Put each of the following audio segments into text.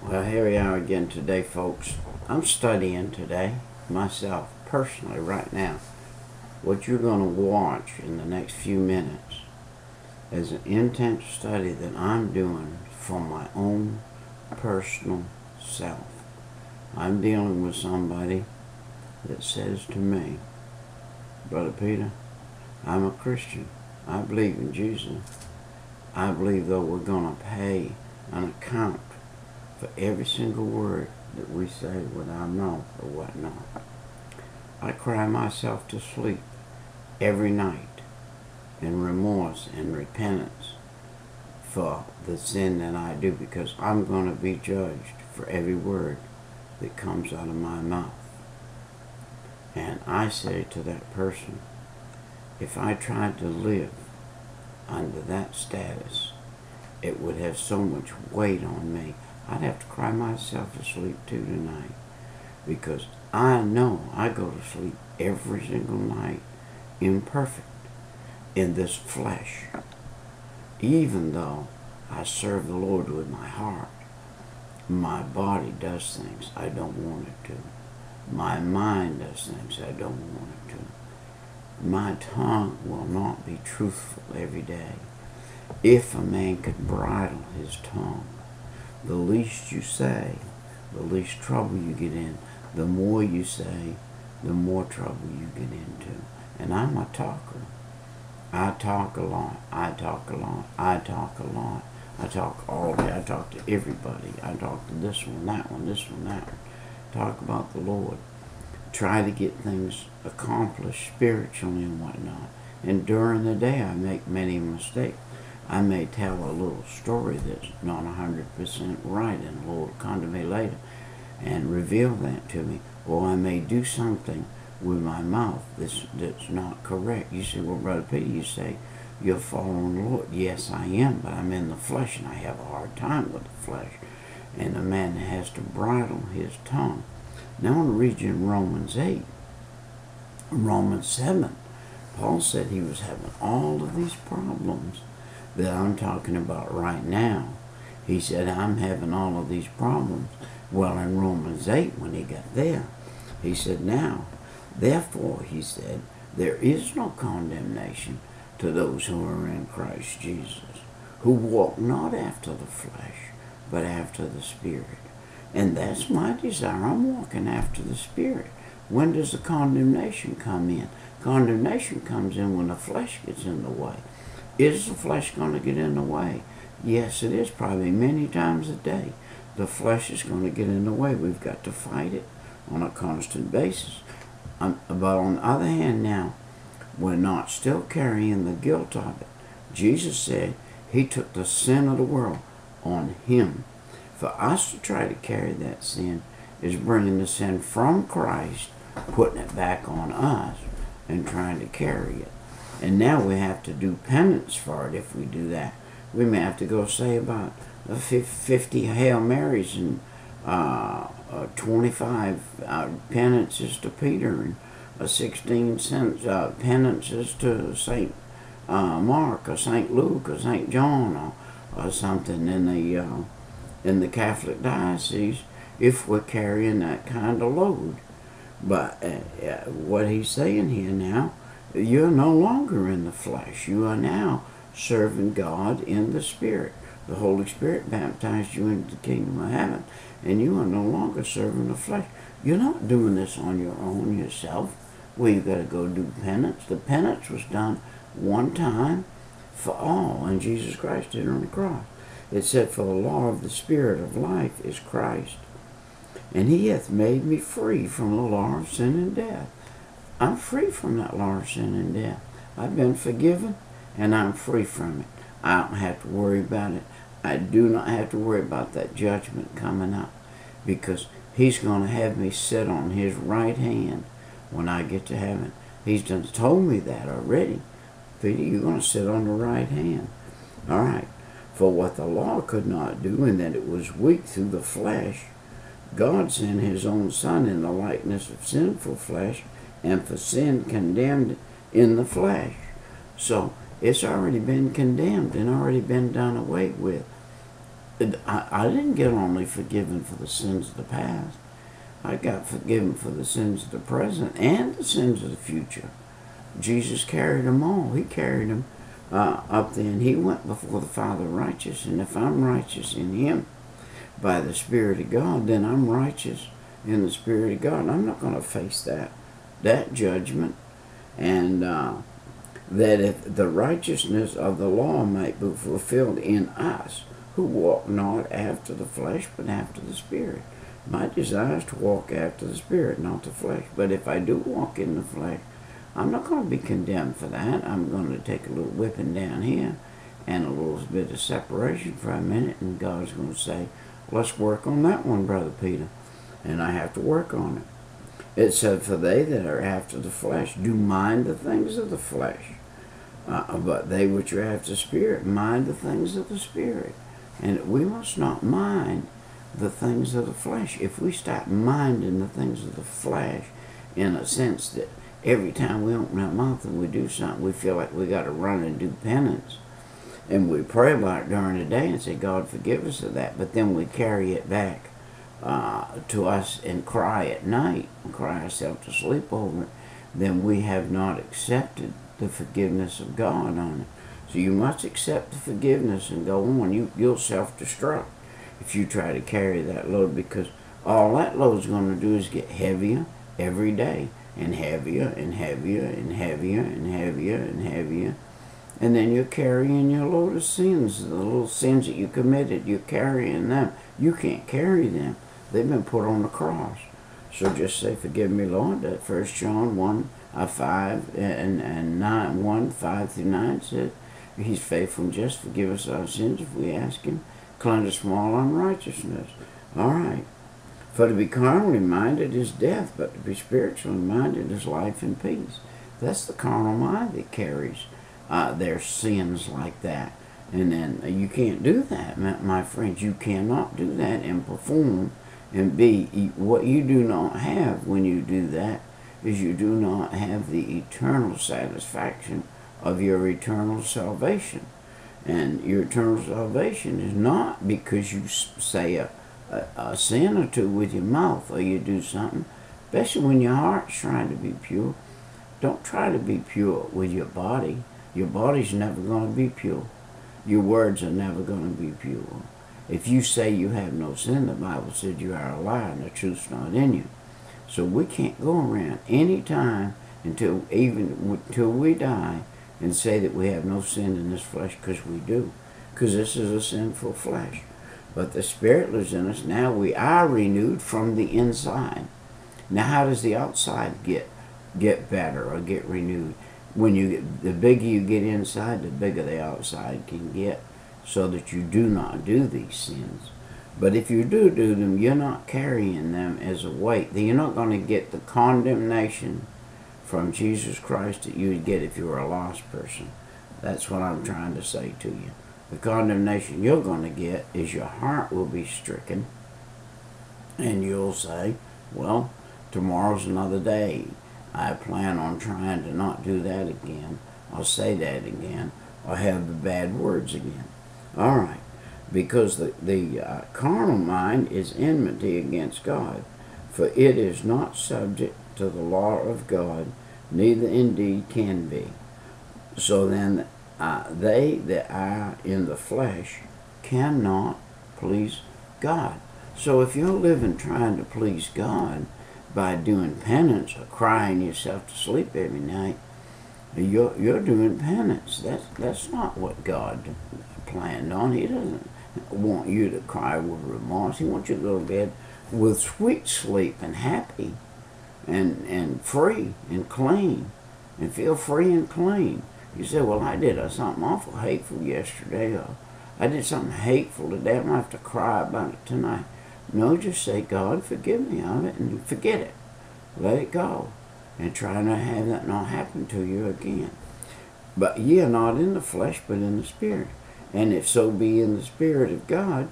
Well, here we are again today, folks. I'm studying today, myself, personally, right now. What you're going to watch in the next few minutes is an intense study that I'm doing for my own personal self. I'm dealing with somebody that says to me, Brother Peter, I'm a Christian. I believe in Jesus. I believe, though, we're going to pay an account for every single word that we say with our mouth or whatnot. I cry myself to sleep every night in remorse and repentance for the sin that I do, because I'm going to be judged for every word that comes out of my mouth. And I say to that person, if I tried to live under that status, it would have so much weight on me. I'd have to cry myself to sleep too tonight, because I know I go to sleep every single night imperfect in this flesh. Even though I serve the Lord with my heart, my body does things I don't want it to. My mind does things I don't want it to. My tongue will not be truthful every day. If a man could bridle his tongue, the least you say, the least trouble you get in. The more you say, the more trouble you get into. And I'm a talker. I talk a lot. I talk a lot. I talk a lot. I talk all day. I talk to everybody. I talk to this one, that one, this one, that one. Talk about the Lord. Try to get things accomplished spiritually and whatnot. And during the day, I make many mistakes. I may tell a little story that's not 100% right, and the Lord will come to me later and reveal that to me. Or I may do something with my mouth that's not correct. You say, well, Brother Peter, you say you're following the Lord. Yes, I am, but I'm in the flesh, and I have a hard time with the flesh. And a man has to bridle his tongue. Now I want to read you in Romans 8. Romans 7. Paul said he was having all of these problems that I'm talking about right now. He said, I'm having all of these problems. Well, in Romans 8, when he got there, he said, now, therefore, he said, there is no condemnation to those who are in Christ Jesus, who walk not after the flesh, but after the Spirit. And that's my desire. I'm walking after the Spirit. When does the condemnation come in? Condemnation comes in when the flesh gets in the way. Is the flesh going to get in the way? Yes, it is, probably many times a day. The flesh is going to get in the way. We've got to fight it on a constant basis. But on the other hand now, we're not still carrying the guilt of it. Jesus said he took the sin of the world on him. For us to try to carry that sin is bringing the sin from Christ, putting it back on us, and trying to carry it. And now we have to do penance for it if we do that. We may have to go say about 50 Hail Marys and 25 penances to Peter, and 16 penances to St. Mark or St. Luke or St. John or something in the Catholic diocese, if we're carrying that kind of load. But what he's saying here now, you're no longer in the flesh. You are now serving God in the Spirit. The Holy Spirit baptized you into the kingdom of heaven, and you are no longer serving the flesh. You're not doing this on your own yourself. Well, you got to go do penance. The penance was done one time for all, and Jesus Christ did it on the cross. It said, for the law of the Spirit of life is Christ, and he hath made me free from the law of sin and death. I'm free from that law of sin and death. I've been forgiven, and I'm free from it. I don't have to worry about it. I do not have to worry about that judgment coming up, because he's going to have me sit on his right hand when I get to heaven. He's done told me that already. Peter, you're going to sit on the right hand. All right. For what the law could not do, in that it was weak through the flesh, God sent his own Son in the likeness of sinful flesh, and for sin condemned in the flesh. So it's already been condemned and already been done away with. I didn't get only forgiven for the sins of the past. I got forgiven for the sins of the present and the sins of the future. Jesus carried them all. He carried them up there, and he went before the Father righteous. And if I'm righteous in him by the Spirit of God, then I'm righteous in the Spirit of God. I'm not going to face that judgment. And that if the righteousness of the law might be fulfilled in us, who walk not after the flesh, but after the Spirit. My desire is to walk after the Spirit, not the flesh. But if I do walk in the flesh, I'm not going to be condemned for that. I'm going to take a little whipping down here and a little bit of separation for a minute, and God's going to say, let's work on that one, Brother Peter. And I have to work on it. It said, for they that are after the flesh do mind the things of the flesh. But they which are after the Spirit mind the things of the Spirit. And we must not mind the things of the flesh. If we start minding the things of the flesh, in a sense that every time we open our mouth and we do something, we feel like we got to run and do penance. And we pray about it during the day and say, God, forgive us of that. But then we carry it back to us and cry at night and cry ourselves to sleep over it. Then we have not accepted the forgiveness of God on it. So you must accept the forgiveness and go on. You'll self-destruct if you try to carry that load, because all that load's going to do is get heavier every day, and heavier and heavier and heavier and heavier and heavier. And then you're carrying your load of sins, the little sins that you committed. You're carrying them. You can't carry them. They've been put on the cross. So just say, forgive me, Lord. That 1 John 1, 5 and 9, 1, 5 through 9 says, He's faithful and just, forgive us our sins if we ask Him, cleanse us from all unrighteousness. All right. For to be carnally minded is death, but to be spiritually minded is life and peace. That's the carnal mind that carries their sins like that. And then you can't do that, my friends. You cannot do that and perform and be. What you do not have when you do that is you do not have the eternal satisfaction of your eternal salvation. And your eternal salvation is not because you say a sin or two with your mouth, or you do something, especially when your heart's trying to be pure. Don't try to be pure with your body. Your body's never going to be pure. Your words are never going to be pure. If you say you have no sin, the Bible said you are a liar and the truth's not in you. So we can't go around any time until we die and say that we have no sin in this flesh, because we do. Because this is a sinful flesh. But the Spirit lives in us. Now we are renewed from the inside. Now how does the outside get better or get renewed? The bigger you get inside, the bigger the outside can get, so that you do not do these sins. But if you do them, you're not carrying them as a weight. You're not going to get the condemnation from Jesus Christ that you would get if you were a lost person. That's what I'm trying to say to you. The condemnation you're going to get is your heart will be stricken, and you'll say, well, tomorrow's another day. I plan on trying to not do that again. I'll say that again. I'll have the bad words again. All right. Because the carnal mind is enmity against God, for it is not subject to the law of God, neither indeed can be. So then they that are in the flesh cannot please God. So if you're living trying to please God by doing penance or crying yourself to sleep every night, you're doing penance. That's not what God planned on. He doesn't want you to cry with remorse. He wants you to go to bed with sweet sleep and happy and free and clean and feel free and clean. You say, well, I did something awful hateful yesterday, or I did something hateful today. I'm going to have to cry about it tonight. No, just say, God, forgive me of it, and forget it. Let it go. And try not to have that not happen to you again. But ye are not in the flesh, but in the Spirit. And if so be in the Spirit of God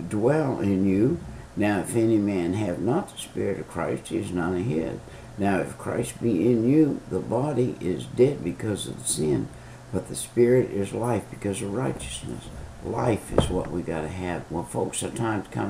dwell in you. Now if any man have not the Spirit of Christ, he is none of his. Now if Christ be in you, the body is dead because of sin, but the Spirit is life because of righteousness. Life is what we got to have. Well, folks, the time's come.